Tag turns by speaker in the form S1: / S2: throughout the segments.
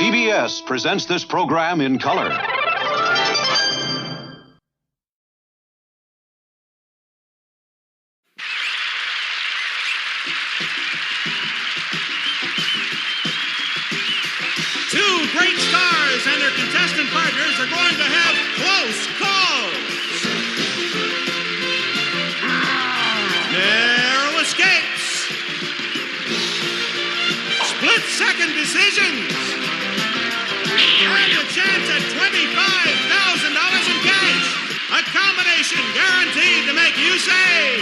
S1: CBS presents this program in color.
S2: Two great stars and their contestant partners are going to have close calls. Narrow escapes. Split-second decisions. And a chance at $25,000 in cash. A combination guaranteed to make you say.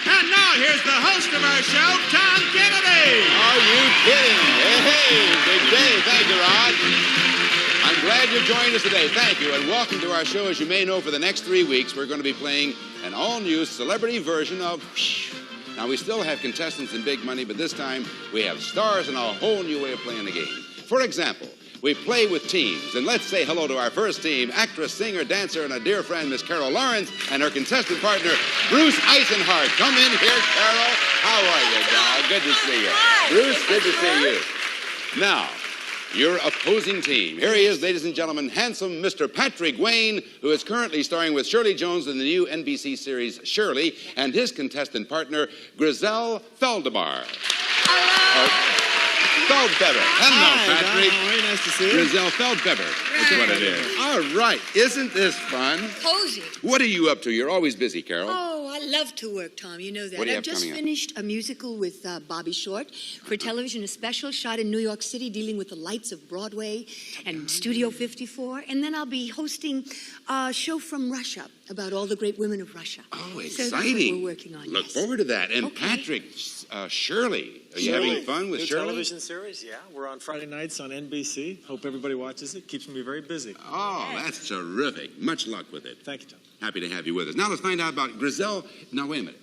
S2: And now here's the host of our show, Tom Kennedy.
S3: Are you kidding? Hey, big day. Thank you, Rod. I'm glad you joined us today. Thank you, and welcome to our show. As you may know, for the next 3 weeks, we're going to be playing an all-new celebrity version of... Now, we still have contestants and big money, but this time we have stars and a whole new way of playing the game. For example, we play with teams, and let's say hello to our first team, actress, singer, dancer, and a dear friend, Miss Carol Lawrence, and her contestant partner, Bruce Eisenhart. Come in here, Carol. How are you, doll? Good to see you. Bruce, good to see you. Now, your opposing team. Here he is, ladies and gentlemen, handsome Mr. Patrick Wayne, who is currently starring with Shirley Jones in the new NBC series Shirley, and his contestant partner, Brizelle Feldemar. Feldfeber. Hello, Patrick.
S4: Very nice to see you.
S3: Brizelle Feldfeber is what it is. All right. Isn't this fun?
S5: Cozy.
S3: What are you up to? You're always busy, Carol.
S5: Oh, I love to work, Tom. You know that.
S3: What do you
S5: I've
S3: have
S5: just
S3: coming up?
S5: finished a musical with Bobby Short for television, a special shot in New York City dealing with the lights of Broadway and Studio 54. And then I'll be hosting a show from Russia about all the great women of Russia.
S3: Oh,
S5: So that's
S3: exciting.
S5: what we're working on.
S3: Look
S5: yes.
S3: forward to that. And
S5: Okay.
S3: Patrick, Shirley. Are you having fun with
S4: New
S3: Shirley?
S4: television series, yeah. We're on Friday nights on NBC. Hope everybody watches it. Keeps me very busy.
S3: Oh, that's terrific. Much luck with it.
S4: Thank you, Tom.
S3: Happy to have you with us. Now let's find out about Brizelle. Now, wait a minute.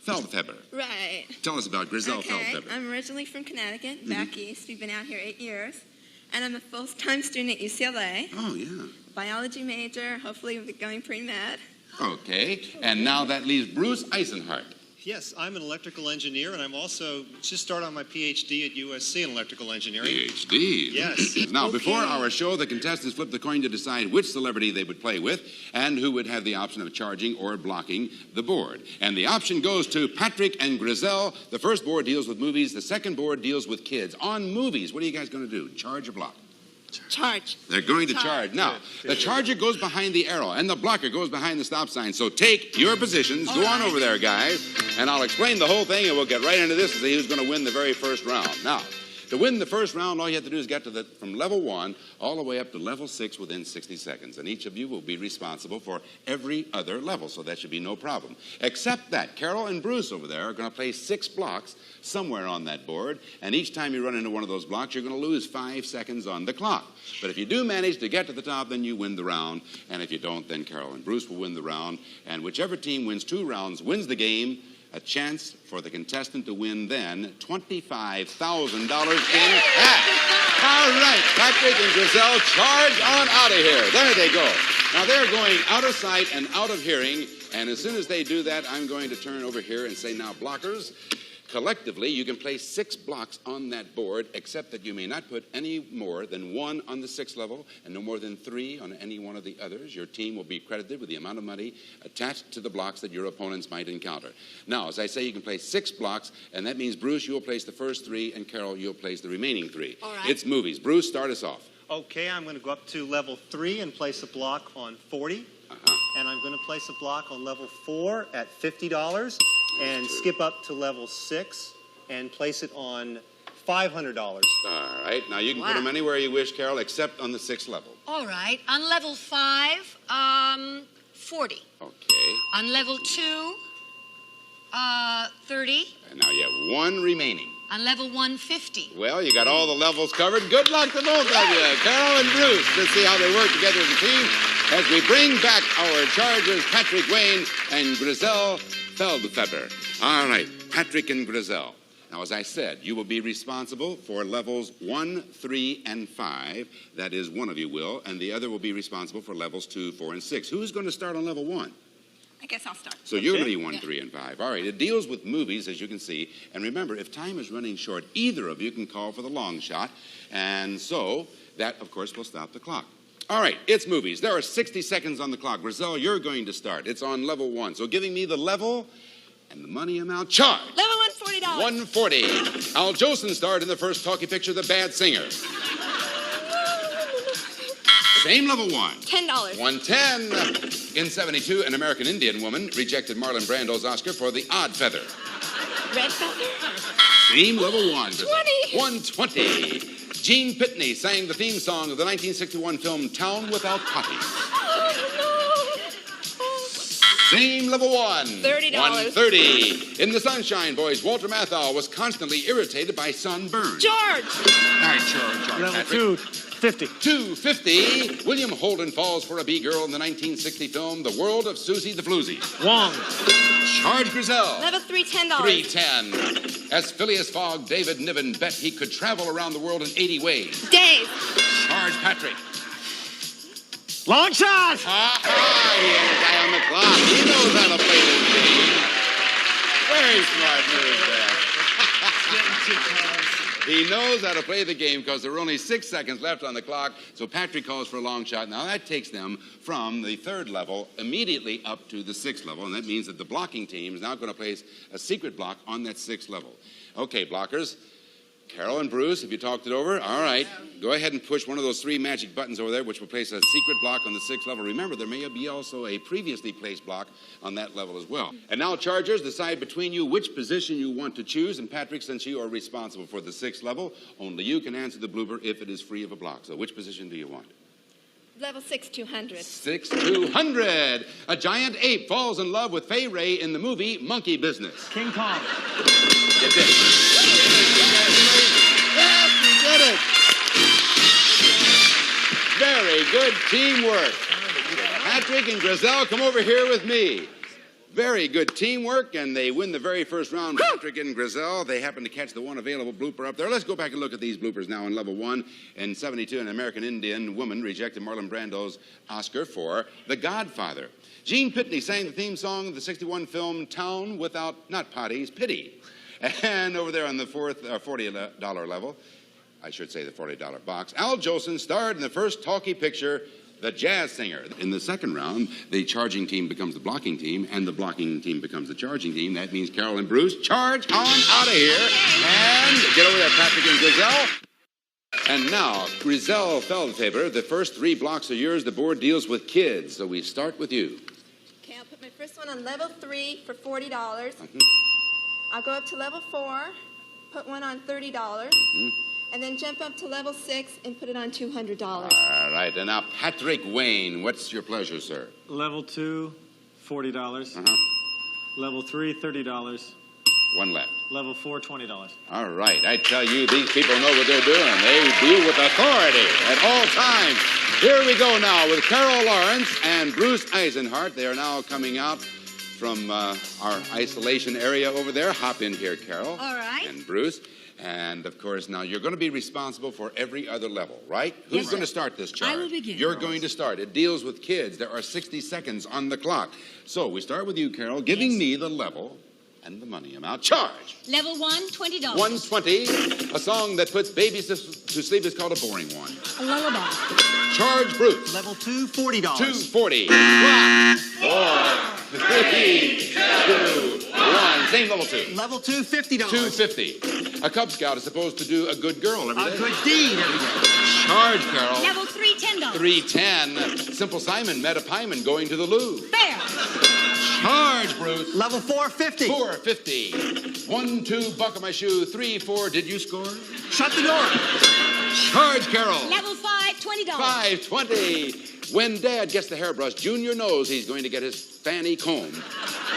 S3: Feldfeber.
S6: Right.
S3: Tell us about Brizelle
S6: Okay.
S3: Feldfeber.
S6: I'm originally from Connecticut, back east. We've been out here 8 years. And I'm a full-time student at UCLA.
S3: Oh, yeah.
S6: Biology major. Hopefully we'll be going pre-med.
S3: Okay. And now that leaves Bruce Eisenhart.
S7: Yes, I'm an electrical engineer, and I'm also just started on my PhD at USC in electrical engineering.
S3: PhD.
S7: Yes.
S3: Now, before our show, the contestants flipped the coin to decide which celebrity they would play with and who would have the option of charging or blocking the board. And the option goes to Patrick and Brizelle. The first board deals with movies. The second board deals with kids. On movies, what are you guys going to do? Charge or block?
S6: Charge.
S3: They're going to charge. Now, the charger goes behind the arrow, and the blocker goes behind the stop sign. So take your positions. Go on over there, guys, and I'll explain the whole thing, and we'll get right into this and see who's going to win the very first round. Now, to win the first round, all you have to do is get to from level 1 all the way up to level 6 within 60 seconds. And each of you will be responsible for every other level, so that should be no problem. Except that Carol and Bruce over there are going to place 6 blocks somewhere on that board, and each time you run into one of those blocks, you're going to lose 5 seconds on the clock. But if you do manage to get to the top, then you win the round. And if you don't, then Carol and Bruce will win the round. And whichever team wins 2 rounds wins the game. A chance for the contestant to win then $25,000 in cash. All right, Patrick and Brizelle, charge on out of here. There they go. Now they're going out of sight and out of hearing, and as soon as they do that, I'm going to turn over here and say, now, blockers, collectively, you can place 6 blocks on that board, except that you may not put any more than 1 on the 6th level and no more than 3 on any one of the others. Your team will be credited with the amount of money attached to the blocks that your opponents might encounter. Now, as I say, you can place 6 blocks, and that means, Bruce, you'll place the first 3, and Carol, you'll place the remaining 3.
S5: All right.
S3: It's movies. Bruce, start us off.
S7: Okay, I'm going to go up to level 3 and place a block on 40. And I'm going to place a block on level 4 at $50 and skip up to level 6 and place it on $500.
S3: All right. Now, you can put them anywhere you wish, Carol, except on the 6th level.
S5: All right. On level 5, 40.
S3: Okay.
S5: On level 2, 30.
S3: And now you have 1 remaining.
S5: On level 1, 50.
S3: Well, you got all the levels covered. Good luck to both of you, Carol and Bruce. Let's see how they work together as a team as we bring back our chargers, Patrick Wayne and Brizelle Feldfeber. All right, Patrick and Brizelle. Now, as I said, you will be responsible for levels 1, 3, and 5. That is, one of you will, and the other will be responsible for levels 2, 4, and 6. Who's going to start on level 1?
S6: I guess I'll start.
S3: So you're going to be 1, 3, and 5. All right, it deals with movies, as you can see. And remember, if time is running short, either of you can call for the long shot. And so that, of course, will stop the clock. All right, it's movies. There are 60 seconds on the clock. Brizelle, you're going to start. It's on level 1. So giving me the level and the money amount. Charge.
S6: Level 1, $40.
S3: $140. Al Jolson starred in the first talkie picture, The Bad Singer. Same level 1.
S6: $10.
S3: 110. In 72, an American Indian woman rejected Marlon Brando's Oscar for The Odd Feather.
S6: Red feather.
S3: Same level 1.
S6: 20.
S3: 120. Gene Pitney sang the theme song of the 1961 film Town Without Potties. Same level 1.
S6: $30.
S3: 130. In The Sunshine Boys, Walter Matthau was constantly irritated by sunburn.
S6: George.
S3: All right, George.
S4: Level
S3: Patrick.
S4: 250.
S3: 250. William Holden falls for a B-girl in the 1960 film The World of Susie the Floozy.
S4: Wong.
S3: Charge Brizelle.
S6: Level 3, $10.
S3: 310. As Phileas Fogg, David Niven bet he could travel around the world in 80 ways.
S6: Dave.
S3: Charge Patrick.
S4: Long shot.
S3: He had a guy on the clock. He knows how to play this game. Very smart move there. He knows how to play the game because there are only 6 seconds left on the clock. So Patrick calls for a long shot. Now that takes them from the 3rd level immediately up to the 6th level. And that means that the blocking team is now going to place a secret block on that 6th level. Okay, blockers. Carol and Bruce, have you talked it over? All right. Go ahead and push one of those 3 magic buttons over there, which will place a secret block on the 6th level. Remember, there may be also a previously placed block on that level as well. And now, Chargers, decide between you which position you want to choose. And Patrick, since you are responsible for the 6th level, only you can answer the blooper if it is free of a block. So which position do you want?
S6: Level 6, 200.
S3: 6,200. A giant ape falls in love with Fay Ray in the movie Monkey Business.
S4: King Kong.
S3: Get this. Yes, you did it. Very good teamwork. Patrick and Brizelle, come over here with me. Very good teamwork, and they win the very first round. Patrick and Brizelle, they happen to catch the one available blooper up there. Let's go back and look at these bloopers now in level 1. In 72, an American Indian woman rejected Marlon Brando's Oscar for The Godfather. Gene Pitney sang the theme song of the 61 film Town Without, not Potties, Pity. And over there on the $40 level, I should say the $40 box, Al Jolson starred in the first talkie picture, The Jazz Singer. In the 2nd round, the charging team becomes the blocking team, and the blocking team becomes the charging team. That means Carol and Bruce, charge on out of here. And get over there, Patrick and Brizelle. And now, Brizelle Feldhaber, the first 3 blocks are yours. The board deals with kids, so we start with you.
S6: Okay, I'll put my first one on level 3 for $40. I'll go up to level 4, put one on $30, and then jump up to level 6 and put it on $200.
S3: All right, and now Patrick Wayne, what's your pleasure, sir?
S4: Level 2, $40. Level 3, $30.
S3: One left.
S4: Level 4, $20.
S3: All right, I tell you, these people know what they're doing. They deal with authority at all times. Here we go now with Carol Lawrence and Bruce Eisenhart. They are now coming out from our isolation area over there. Hop in here, Carol.
S5: All right.
S3: And Bruce. And, of course, now you're going to be responsible for every other level, right?
S5: Yes,
S3: Who's going to
S5: sir.
S3: start this charge?
S5: I will begin.
S3: You're going to start. It deals with kids. There are 60 seconds on the clock. So we start with you, Carol, giving me the level and the money amount. Charge.
S5: Level 1, $20.
S3: 120. A song that puts babies to sleep is called a boring one.
S5: A lullaby.
S3: Charge Bruce.
S7: Level 2, $40.
S3: 240. Clock. 4, 3, 2, 1. Same level 2.
S7: Level 2, $50.
S3: 250. A Cub Scout is supposed to do a good girl every
S7: A
S3: day.
S7: good deed every day.
S3: Charge, Carol.
S5: Level 3, $10.
S3: 310. Simple Simon met a pieman going to the loo.
S5: Fair.
S3: Charge, Bruce.
S7: Level 4, $50.
S3: 450. 1, 2, buckle my shoe. 3, 4, did you score?
S7: Shut the door.
S3: Charge, Carol.
S5: Level 5, $20.
S3: 520. When Dad gets the hairbrush, Junior knows he's going to get his fanny combed.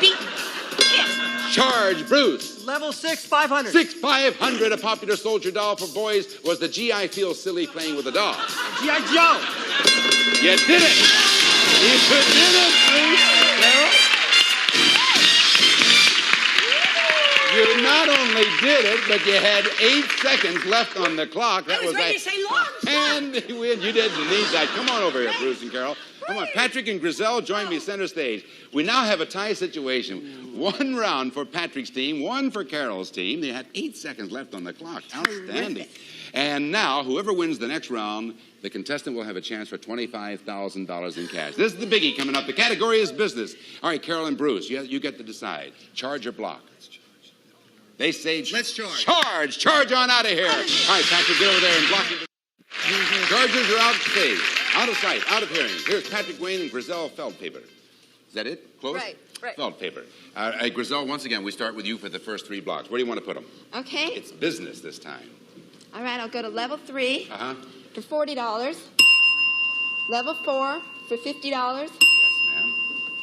S5: Beat. Hit.
S3: Charge, Bruce.
S7: Level 6, $500.
S3: 500. A popular soldier doll for boys was the G.I. Feel Silly playing with a doll.
S7: G.I. Joe.
S3: You did it. You did it, Bruce. Carol. You not only did it, but you had 8 seconds left on the clock. That
S5: I was ready to say long.
S3: And you didn't need that. Come on over here, Bruce and Carol. Come on, Patrick and Brizelle, join me center stage. We now have a tie situation. 1 round for Patrick's team, 1 for Carol's team. They had 8 seconds left on the clock. Outstanding. And now, whoever wins the next round, the contestant will have a chance for $25,000 in cash. This is the biggie coming up. The category is business. All right, Carol and Bruce, you get to decide. Charge or block? They say
S8: let's charge.
S3: Charge on out of here. All right, Patrick, get over there and block it. Chargers are out of stage, out of sight, out of hearing. Here's Patrick Wayne and Brizelle Feldpaper. Is that it? Close?
S6: Right.
S3: Feldpaper. Brizelle, once again, we start with you for the first 3 blocks. Where do you want to put them?
S6: Okay.
S3: It's business this time.
S6: All right, I'll go to level 3
S3: Uh-huh.
S6: for $40. Level 4 for $50.
S3: Yes, ma'am.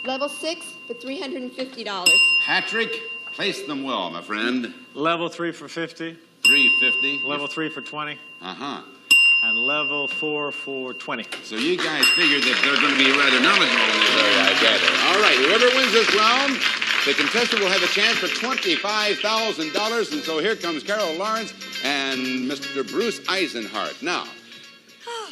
S6: Level 6 for $350.
S3: Patrick, place them well, my friend.
S4: Level 3 for 50.
S3: $350.
S4: Level 3 for 20.
S3: Uh-huh.
S4: And level 4 for 20.
S3: So you guys figured that they're going to be rather knowledgeable in this area, I gather. All right, whoever wins this round, the contestant will have a chance for $25,000. And so here comes Carol Lawrence and Mr. Bruce Eisenhart. Now,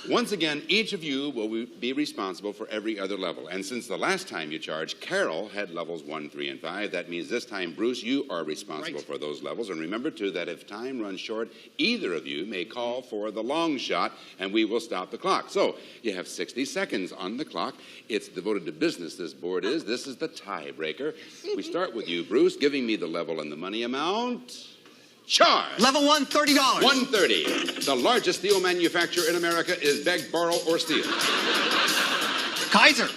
S3: once again, each of you will be responsible for every other level. And since the last time you charged, Carol had levels 1, 3, and 5. That means this time, Bruce, you are responsible for those levels. And remember, too, that if time runs short, either of you may call for the long shot, and we will stop the clock. So you have 60 seconds on the clock. It's devoted to business, this board is. This is the tiebreaker. We start with you, Bruce, giving me the level and the money amount. Charge.
S8: Level 1, $30.
S3: $130. The largest steel manufacturer in America is beg, borrow, or steal.
S8: Kaiser.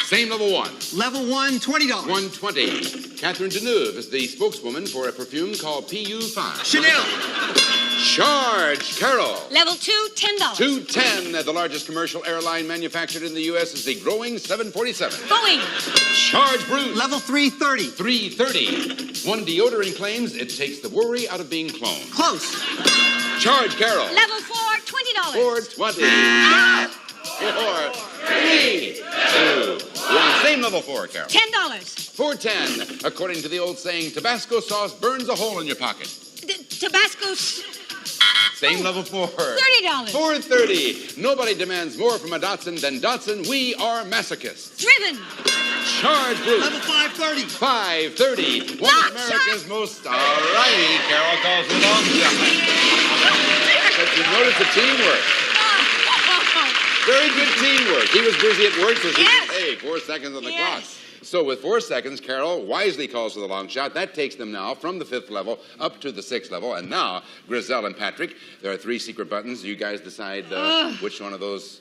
S3: Same level 1.
S8: Level 1, $20.
S3: $120. Catherine Deneuve is the spokeswoman for a perfume called PU5.
S8: Chanel.
S3: Charge, Carol.
S9: Level 2, $10.
S3: $210. The largest commercial airline manufactured in the U.S. is the growing 747.
S9: Boeing.
S3: Charge, Bruce.
S8: Level 3, $30.
S3: $330. One deodorant claims it takes the worry out of being cloned.
S8: Close.
S3: Charge, Carol.
S9: Level 4, $20.
S3: $420. 4, 3, 2, 1. Same level 4, Carol.
S9: $10.
S3: $410. According to the old saying, Tabasco sauce burns a hole in your pocket.
S9: Tabasco.
S3: Same level 4.
S9: $30.
S3: $430. Nobody demands more from a Datsun than Datsun. We are masochists.
S9: Driven.
S3: Charge, Bruce.
S8: Level 5, $30.
S3: $530. One
S9: Not
S3: of America's most. All righty, Carol calls it long shot. But you notice the teamwork. Very good teamwork. He was busy at work, so she
S9: Yes.
S3: said, hey, 4 seconds on the
S9: Yes.
S3: clock. So with 4 seconds, Carol wisely calls for the long shot. That takes them now from the 5th level up to the 6th level. And now, Brizelle and Patrick, there are 3 secret buttons. You guys decide which one of those.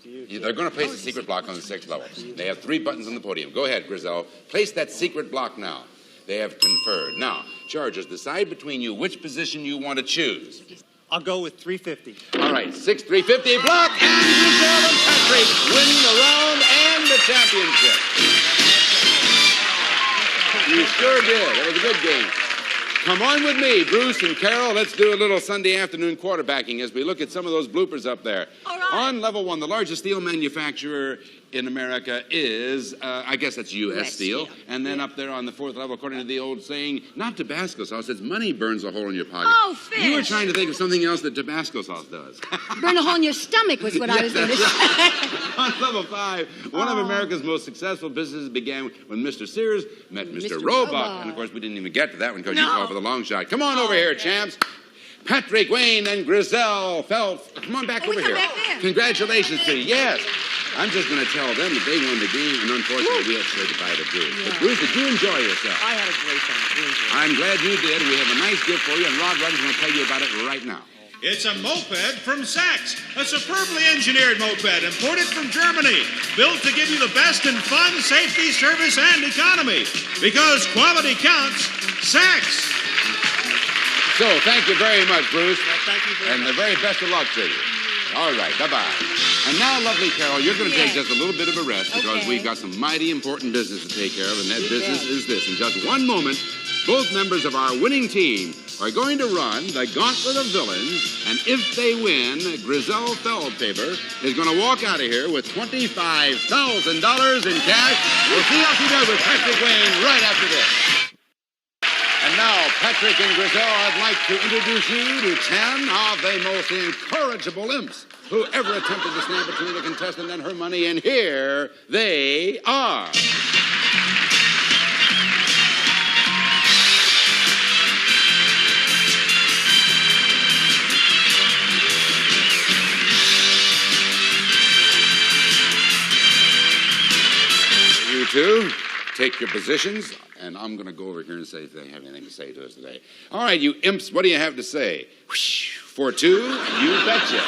S3: They're going to place a secret block on the 6th level. They have 3 buttons on the podium. Go ahead, Brizelle. Place that secret block now. They have conferred. Now, chargers, decide between you which position you want to choose.
S7: I'll go with 350.
S3: All right, 6, 350 block, and Brizelle and Patrick win the round and the championship. You sure did. That was a good game. Come on with me, Bruce and Carol. Let's do a little Sunday afternoon quarterbacking as we look at some of those bloopers up there.
S9: All right.
S3: On level 1, the largest steel manufacturer in America is, I guess that's U.S. Steel. And then up there on the 4th level, according to the old saying, not Tabasco sauce, it's money burns a hole in your pocket.
S9: Oh, fish.
S3: You were trying to think of something else that Tabasco sauce does.
S5: Burn a hole in your stomach was what I was going to say.
S3: On level 5, one of America's most successful businesses began when Mr. Sears met Mr. Roebuck. And, of course, we didn't even get to that one because you called for the long shot. Come on over here, champs. Patrick Wayne and Brizelle come on back over
S9: come
S3: here.
S9: back there.
S3: Congratulations to you. Yes. I'm just going to tell them that they won the game, and unfortunately, we have to say goodbye to Bruce. But Bruce, did you enjoy yourself?
S7: I had a great time.
S3: I'm glad you did. We have a nice gift for you, and Rod Rogers will tell you about it right now.
S2: It's a moped from Sachs, a superbly engineered moped imported from Germany, built to give you the best in fun, safety, service, and economy. Because quality counts, Sachs.
S3: So, thank you very much, Bruce.
S7: Thank you very
S3: And
S7: much.
S3: the very best of luck to you. All right, bye-bye. And now, lovely Carol, you're going to take just a little bit of a rest because we've got some mighty important business to take care of, and that business is this. In just one moment, both members of our winning team are going to run the gauntlet of villains, and if they win, Brizelle Feldpaper is going to walk out of here with $25,000 in cash. We'll see how she does with Patrick Wayne right after this. And now, Patrick and Brizelle, I'd like to introduce you to 10 of the most incorrigible imps who ever attempted to stand between a contestant and her money, and here they are. You two, take your positions. And I'm going to go over here and say if they have anything to say to us today. All right, you imps, what do you have to say? Whoosh, for two, you betcha.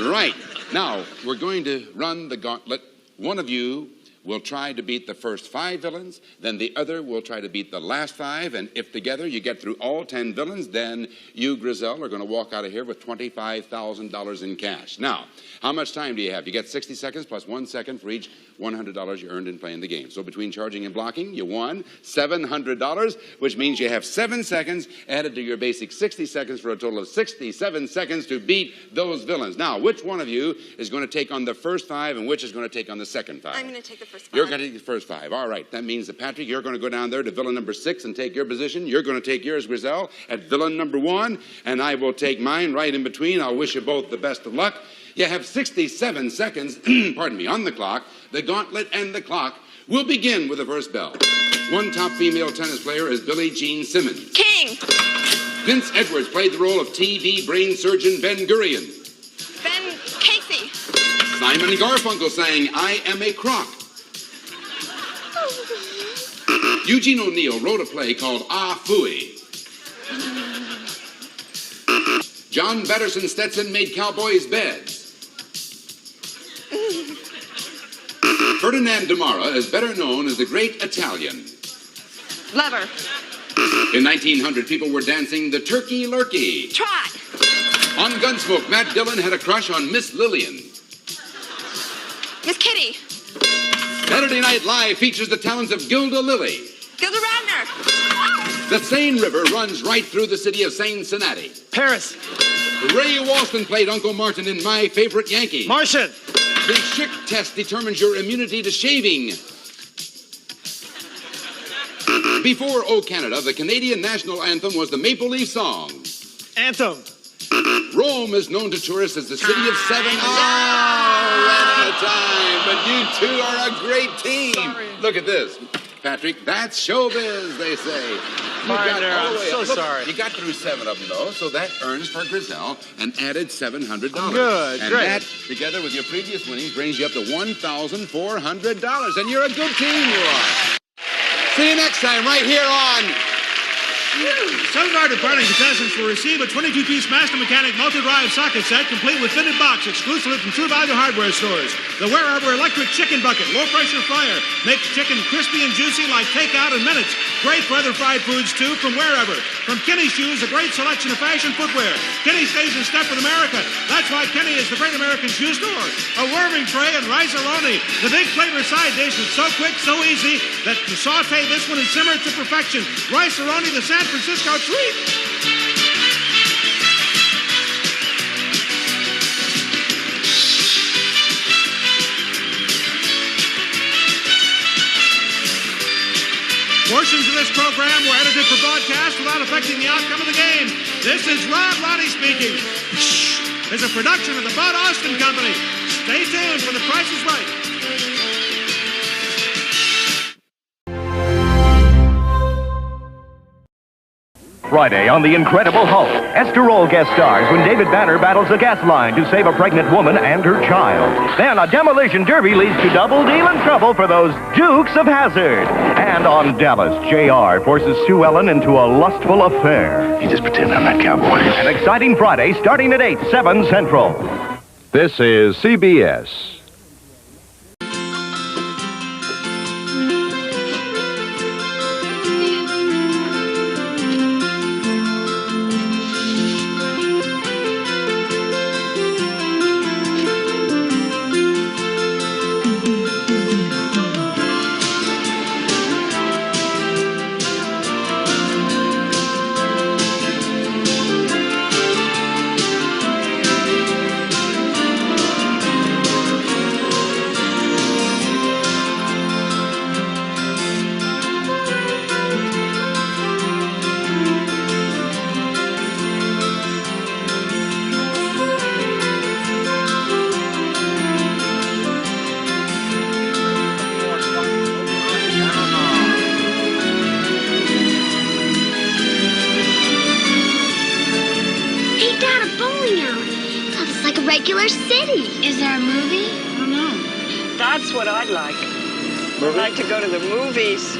S3: Right. Now, we're going to run the gauntlet. One of you will try to beat the first 5 villains, then the other will try to beat the last 5, and if together you get through all 10 villains, then you, Brizelle, are going to walk out of here with $25,000 in cash. Now, how much time do you have? You get 60 seconds plus 1 second for each $100 you earned in playing the game. So between charging and blocking, you won $700, which means you have 7 seconds added to your basic 60 seconds for a total of 67 seconds to beat those villains. Now, which one of you is going to take on the first 5 and which is going to take on the second 5?
S6: I'm going to take the first 5.
S3: You're going to take the first 5. All right. That means that, Patrick, you're going to go down there to villain number 6 and take your position. You're going to take yours, Brizelle, at villain number 1, and I will take mine right in between. I'll wish you both the best of luck. You have 67 seconds, pardon me, on the clock. The gauntlet and the clock will begin with the first bell. One top female tennis player is Billie Jean Simmons.
S6: King.
S3: Vince Edwards played the role of TV brain surgeon Ben Gurion.
S6: Ben Casey.
S3: Simon and Garfunkel sang I Am a Croc. Eugene O'Neill wrote a play called Ah Phooey. John Batterson Stetson made cowboys' beds. Ferdinand Damara is better known as the Great Italian.
S6: Lover.
S3: In 1900, people were dancing the Turkey Lurkey.
S6: Trot.
S3: On Gunsmoke, Matt Dillon had a crush on Miss Lillian.
S6: Miss Kitty.
S3: Saturday Night Live features the talents of Gilda Lilly.
S6: Gilda Radner.
S3: The Seine River runs right through the city of Cincinnati.
S4: Paris.
S3: Ray Walston played Uncle Martin in My Favorite Yankee.
S4: Martian.
S3: The Schick test determines your immunity to shaving. Before O Canada, the Canadian national anthem was the Maple Leaf Song.
S4: Anthem.
S3: Rome is known to tourists as the city of 7. Oh, ran out of time. But you two are a great team.
S4: Sorry.
S3: Look at this. Patrick, that's showbiz, they say.
S4: Sorry.
S3: You got through 7 of them, though, so that earns for Brizelle an added $700.
S4: Good,
S3: and
S4: great.
S3: that, together with your previous winnings, brings you up to $1,400. And you're a good team, you are. See you next time, right here on...
S2: Some of our departing contestants will receive a 22-piece Master Mechanic multi-drive socket set complete with fitted box exclusively from True Value hardware stores. The Wherever electric chicken bucket, low-pressure fryer, makes chicken crispy and juicy like takeout in minutes. Great for other fried foods, too, from Wherever. From Kenny Shoes, a great selection of fashion footwear. Kenny stays in step with America. That's why Kenny is the great American shoe store. A worming tray and rice-a-roni. The big flavor side dish is so quick, so easy, that you saute this one and simmer it to perfection. Rice-a-roni, the San Francisco treat. Portions of this program were edited for broadcast without affecting the outcome of the game. This is Rob Lottie speaking. It's a production of the Bud Austin Company. Stay tuned when The Price is Right.
S10: Friday on The Incredible Hulk, Esther Roll guest stars when David Banner battles a gas line to save a pregnant woman and her child. Then a demolition derby leads to double dealing trouble for those Dukes of Hazzard. And on Dallas, JR forces Sue Ellen into a lustful affair.
S11: You just pretend I'm that cowboy.
S10: An exciting Friday starting at 8, 7 Central.
S11: This is CBS.
S12: regular city.
S9: Is there a movie?
S13: I don't know. That's what I'd like. I'd like to go to the movies.